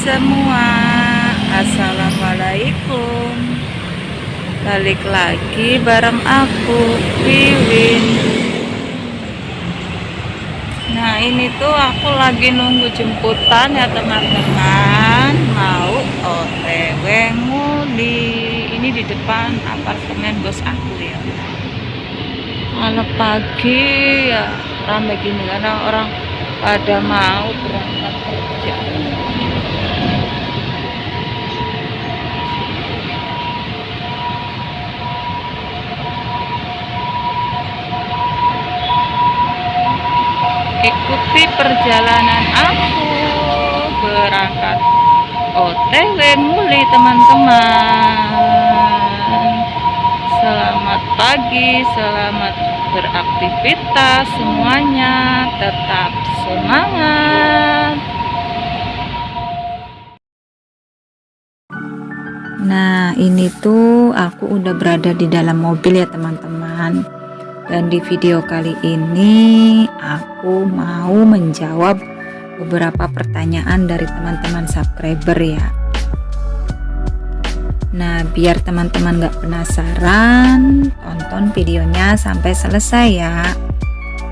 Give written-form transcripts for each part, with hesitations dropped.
semua, assalamualaikum. Balik lagi bareng aku, Wiwin. Nah ini tuh aku lagi nunggu jemputan ya teman-teman. Mau OTW nguli. Ini di depan apartemen bos aku ya. Kalau pagi ya ramai gini karena orang pada mau berangkat kerja. Ikuti perjalanan aku berangkat OTW nguli teman-teman. Selamat pagi, selamat beraktivitas semuanya, tetap semangat. Nah ini tuh aku udah berada di dalam mobil ya teman-teman. Dan di video kali ini aku mau menjawab beberapa pertanyaan dari teman-teman subscriber ya. Nah biar teman-teman gak penasaran, tonton videonya sampai selesai ya.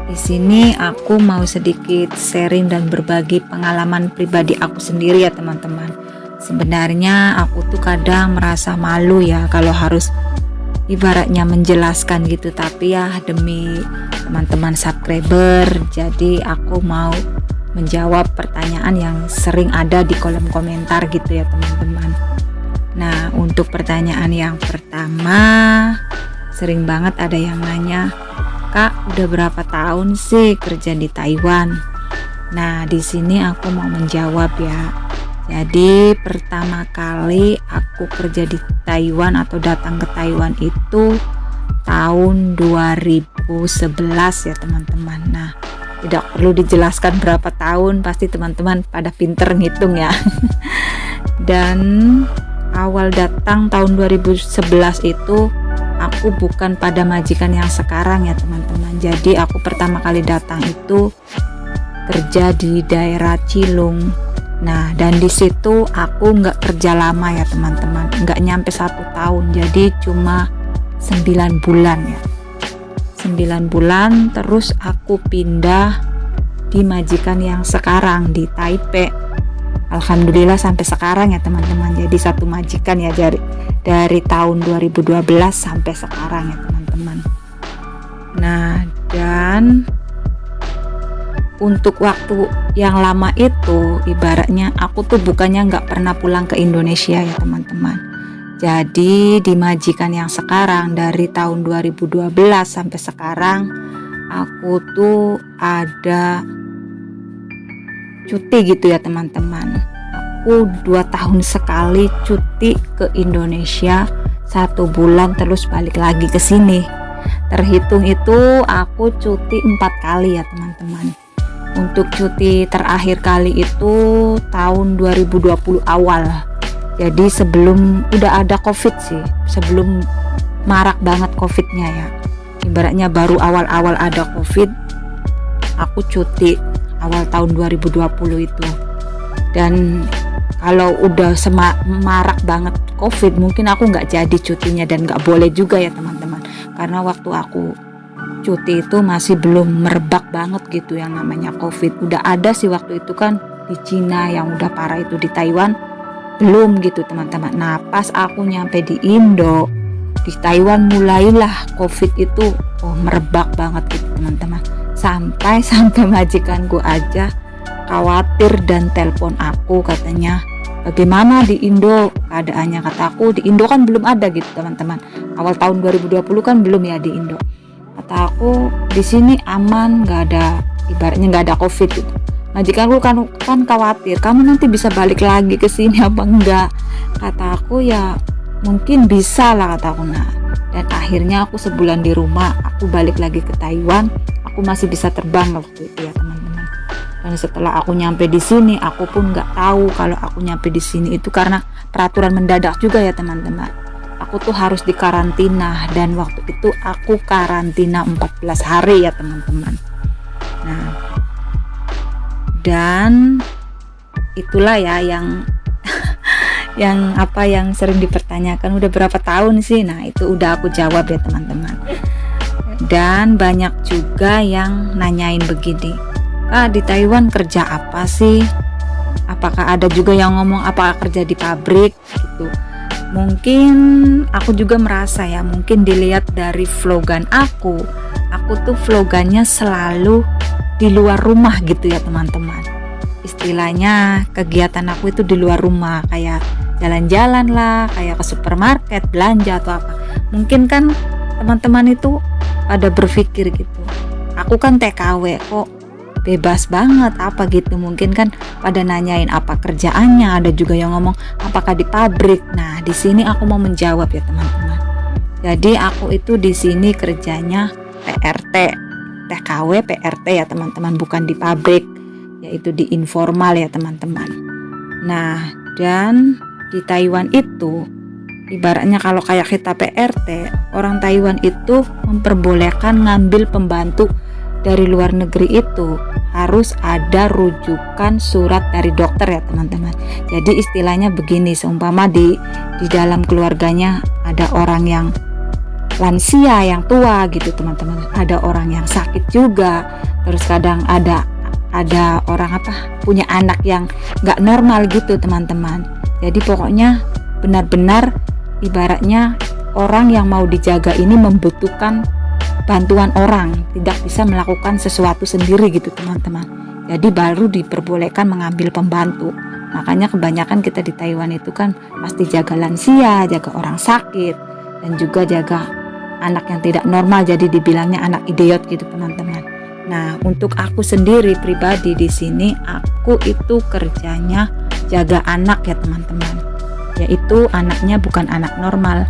Di sini aku mau sedikit sharing dan berbagi pengalaman pribadi aku sendiri ya teman-teman. Sebenarnya aku tuh kadang merasa malu ya kalau harus ibaratnya menjelaskan gitu, tapi ya demi teman-teman subscriber jadi aku mau menjawab pertanyaan yang sering ada di kolom komentar gitu ya teman-teman. Nah untuk pertanyaan yang pertama, sering banget ada yang nanya, Kak udah berapa tahun sih kerja di Taiwan? Nah di sini aku mau menjawab ya. Jadi pertama kali aku kerja di Taiwan atau datang ke Taiwan itu tahun 2011 ya teman-teman. Nah tidak perlu dijelaskan berapa tahun, pasti teman-teman pada pinter ngitung ya. Dan awal datang tahun 2011 itu aku bukan pada majikan yang sekarang ya teman-teman. Jadi aku pertama kali datang itu kerja di daerah Cilung. Nah dan di situ aku nggak kerja lama ya teman-teman, nggak nyampe 1 tahun, jadi cuma 9 bulan ya. 9 bulan terus aku pindah di majikan yang sekarang di Taipei. Alhamdulillah sampai sekarang ya teman-teman, jadi satu majikan ya dari tahun 2012 sampai sekarang ya teman-teman. Nah dan untuk waktu yang lama itu ibaratnya aku tuh bukannya nggak pernah pulang ke Indonesia ya teman-teman. Jadi di majikan yang sekarang dari tahun 2012 sampai sekarang aku tuh ada cuti gitu ya teman-teman. Aku 2 tahun sekali cuti ke Indonesia, 1 bulan terus balik lagi ke sini. Terhitung itu aku cuti 4 kali ya teman-teman. Untuk cuti terakhir kali itu tahun 2020 awal. Jadi sebelum udah ada COVID sih, sebelum marak banget COVID-nya ya. Ibaratnya baru awal-awal ada COVID, aku cuti awal tahun 2020 itu. Dan kalau udah marak banget COVID, mungkin aku nggak jadi cutinya dan nggak boleh juga ya teman-teman. Karena waktu aku cuti itu masih belum merebak banget gitu yang namanya COVID. Udah ada sih waktu itu kan di Cina yang udah parah, itu di Taiwan belum gitu teman-teman. Nah pas aku nyampe di Indo, di Taiwan mulailah COVID itu merebak banget gitu teman-teman. Sampai majikanku aja khawatir dan telepon aku, katanya bagaimana di Indo keadaannya. Kataku di Indo kan belum ada gitu teman-teman, awal tahun 2020 kan belum ya di Indo. Kata aku di sini aman, nggak ada, ibaratnya nggak ada COVID gitu. Majikanku kan khawatir kamu nanti bisa balik lagi ke sini apa enggak. Kata aku ya mungkin bisa lah, kata aku. Nah dan akhirnya aku sebulan di rumah, aku balik lagi ke Taiwan. Aku masih bisa terbang waktu itu ya teman-teman. Dan setelah aku nyampe di sini, aku pun nggak tahu kalau aku nyampe di sini itu karena peraturan mendadak juga ya teman-teman. Aku tuh harus dikarantina dan waktu itu aku karantina 14 hari ya teman-teman. Nah dan itulah ya yang yang sering dipertanyakan, udah berapa tahun sih? Nah, itu udah aku jawab ya teman-teman. Dan banyak juga yang nanyain begini, Kak, di Taiwan kerja apa sih? Apakah ada juga yang ngomong apakah kerja di pabrik gitu. Mungkin aku juga merasa ya, mungkin dilihat dari vlogan aku tuh vlogannya selalu di luar rumah gitu ya teman-teman. Istilahnya kegiatan aku itu di luar rumah, kayak jalan-jalan lah, kayak ke supermarket, belanja atau apa. Mungkin kan teman-teman itu pada berpikir gitu, aku kan TKW kok bebas banget apa gitu. Mungkin kan pada nanyain apa kerjaannya, ada juga yang ngomong apakah di pabrik. Nah, di sini aku mau menjawab ya teman-teman. Jadi aku itu di sini kerjanya PRT, TKW PRT ya teman-teman, bukan di pabrik, yaitu di informal ya teman-teman. Nah, dan di Taiwan itu ibaratnya kalau kayak kita PRT, orang Taiwan itu memperbolehkan ngambil pembantu dari luar negeri itu harus ada rujukan surat dari dokter ya teman-teman. Jadi istilahnya begini, seumpama di dalam keluarganya ada orang yang lansia, yang tua gitu teman-teman, ada orang yang sakit juga, terus kadang ada orang punya anak yang nggak normal gitu teman-teman. Jadi pokoknya benar-benar ibaratnya orang yang mau dijaga ini membutuhkan bantuan orang, tidak bisa melakukan sesuatu sendiri gitu teman-teman. Jadi baru diperbolehkan mengambil pembantu. Makanya kebanyakan kita di Taiwan itu kan pasti jaga lansia, jaga orang sakit, dan juga jaga anak yang tidak normal, jadi dibilangnya anak idiot gitu teman-teman. Nah, untuk aku sendiri pribadi di sini aku itu kerjanya jaga anak ya teman-teman. Yaitu anaknya bukan anak normal,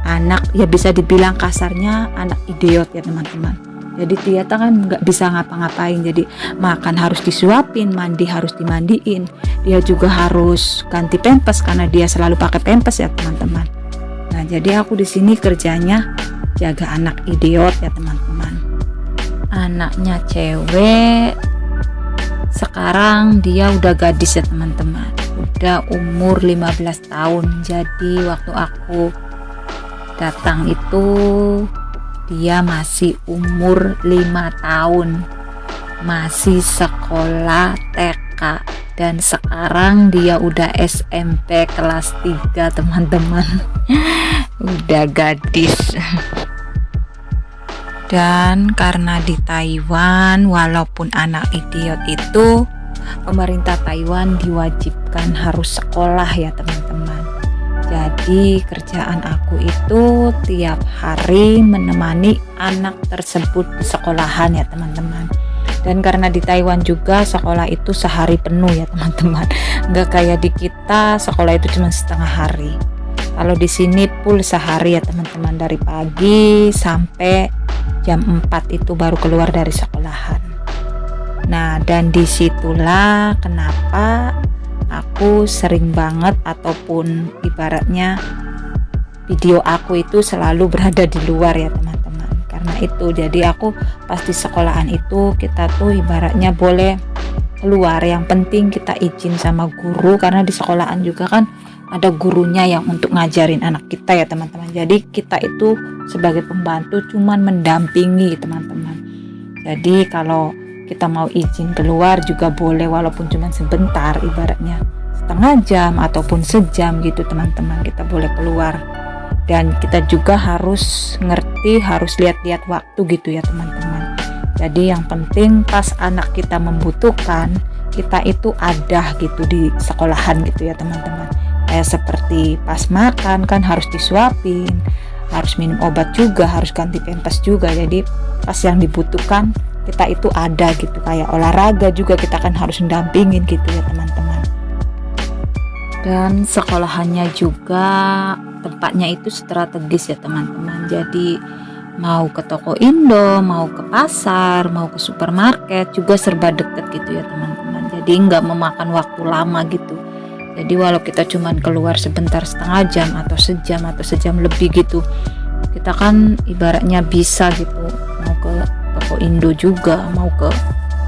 anak ya bisa dibilang kasarnya anak idiot ya teman-teman. Jadi dia kan nggak bisa ngapa-ngapain, jadi makan harus disuapin, mandi harus dimandiin, dia juga harus ganti pempes karena dia selalu pakai pempes ya teman-teman. Nah, jadi aku di sini kerjanya jaga anak idiot ya teman-teman. Anaknya cewek, sekarang dia udah gadis ya teman-teman, udah umur 15 tahun. Jadi waktu aku datang itu dia masih umur 5 tahun, masih sekolah TK, dan sekarang dia udah SMP kelas 3 teman-teman. Udah gadis. Dan karena di Taiwan walaupun anak idiot itu, pemerintah Taiwan diwajibkan harus sekolah ya teman-teman. Jadi kerjaan aku itu tiap hari menemani anak tersebut di sekolahan ya teman-teman. Dan karena di Taiwan juga sekolah itu sehari penuh ya teman-teman. Nggak kayak di kita sekolah itu cuma setengah hari. Kalau di sini full sehari ya teman-teman, dari pagi sampai jam 4 itu baru keluar dari sekolahan. Nah, dan disitulah kenapa aku sering banget ataupun ibaratnya video aku itu selalu berada di luar ya teman-teman. Karena itu jadi aku pas di sekolahan itu kita tuh ibaratnya boleh keluar, yang penting kita izin sama guru, karena di sekolahan juga kan ada gurunya yang untuk ngajarin anak kita ya teman-teman. Jadi kita itu sebagai pembantu cuman mendampingi teman-teman. Jadi kalau kita mau izin keluar juga boleh, walaupun cuma sebentar, ibaratnya setengah jam ataupun sejam gitu teman-teman, kita boleh keluar. Dan kita juga harus ngerti, harus lihat-lihat waktu gitu ya teman-teman. Jadi yang penting pas anak kita membutuhkan, kita itu ada gitu di sekolahan gitu ya teman-teman. Kayak seperti pas makan kan harus disuapin, harus minum obat juga, harus ganti pempes juga. Jadi pas yang dibutuhkan kita itu ada gitu. Kayak olahraga juga kita kan harus mendampingin gitu ya teman-teman. Dan sekolahannya juga tempatnya itu strategis ya teman-teman. Jadi mau ke toko Indo, mau ke pasar, mau ke supermarket juga serba deket gitu ya teman-teman. Jadi nggak memakan waktu lama gitu. Jadi walau kita cuman keluar sebentar, setengah jam atau sejam lebih gitu, kita kan ibaratnya bisa gitu mau ke toko Indo juga, mau ke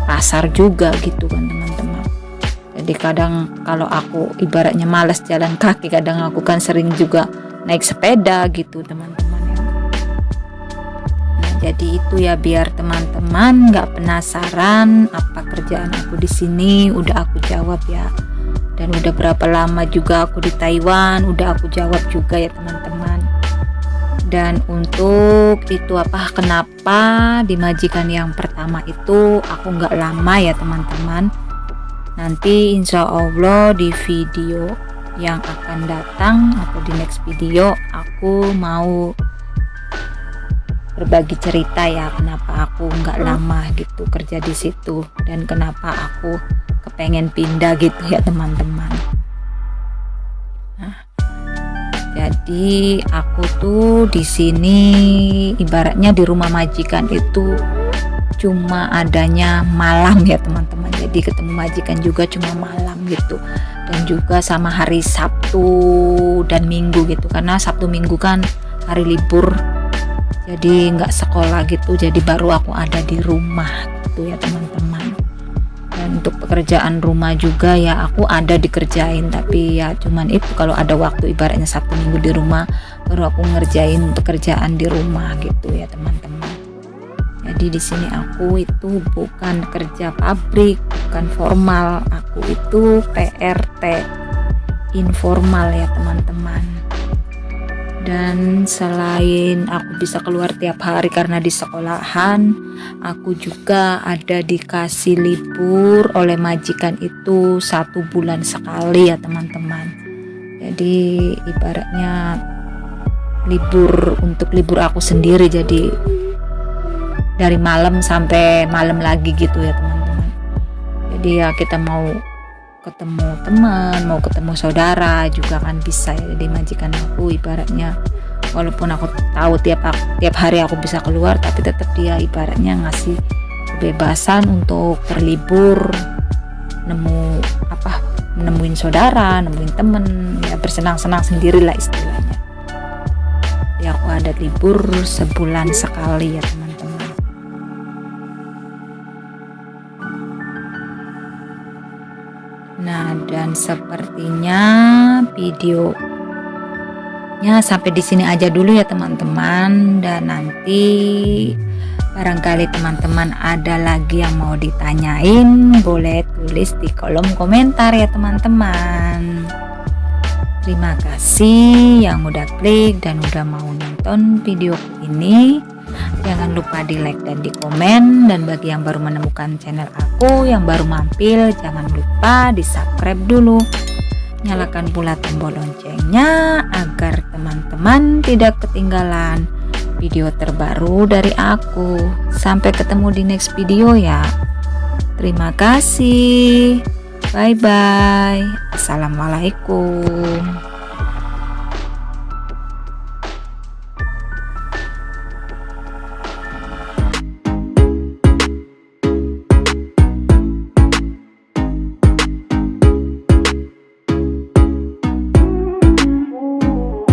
pasar juga gitu kan teman-teman. Jadi Jadi kadang kalau aku ibaratnya malas jalan kaki, kadang aku kan sering juga naik sepeda gitu teman-teman ya. Nah, jadi itu ya, biar teman-teman nggak penasaran apa kerjaan aku di sini, udah aku jawab ya. Dan udah berapa lama juga aku di Taiwan, udah aku jawab juga ya teman-teman. Dan untuk itu kenapa di majikan yang pertama itu aku nggak lama ya teman-teman. Nanti insya Allah di video yang akan datang atau di next video aku mau berbagi cerita ya, kenapa aku nggak lama gitu kerja di situ dan kenapa aku kepengen pindah gitu ya teman-teman. Nah, jadi aku tuh di sini ibaratnya di rumah majikan itu cuma adanya malam ya teman-teman. Jadi ketemu majikan juga cuma malam gitu. Dan juga sama hari Sabtu dan Minggu gitu. Karena Sabtu Minggu kan hari libur. Jadi nggak sekolah gitu. Jadi baru aku ada di rumah gitu ya teman-teman. Dan untuk pekerjaan rumah juga ya aku ada dikerjain, tapi ya cuman itu kalau ada waktu ibaratnya Sabtu Minggu di rumah baru aku ngerjain pekerjaan di rumah gitu ya teman-teman. Jadi di sini aku itu bukan kerja pabrik, bukan formal, aku itu PRT informal ya teman-teman. Dan selain aku bisa keluar tiap hari karena di sekolahan, aku juga ada dikasih libur oleh majikan itu 1 bulan sekali ya teman-teman. Jadi ibaratnya libur aku sendiri, jadi dari malam sampai malam lagi gitu ya teman-teman. Jadi ya kita mau ketemu teman, mau ketemu saudara juga kan bisa ya. Jadi majikan aku ibaratnya walaupun aku tahu tiap hari aku bisa keluar, tapi tetap dia ibaratnya ngasih kebebasan untuk berlibur, nemuin saudara, nemuin temen, ya bersenang-senang sendirilah istilahnya. Ya aku ada libur sebulan sekali ya teman-teman. Nah, dan sepertinya videonya sampai di sini aja dulu ya teman-teman. Dan nanti barangkali teman-teman ada lagi yang mau ditanyain, boleh tulis di kolom komentar ya teman-teman. Terima kasih yang udah klik dan udah mau nonton video ini. Jangan lupa di like dan di komen. Dan bagi yang baru menemukan channel aku, yang baru mampir, jangan lupa di subscribe dulu. Nyalakan pula tombol loncengnya agar teman-teman tidak ketinggalan video terbaru dari aku. Sampai ketemu di next video ya. Terima kasih. Bye bye. Assalamualaikum.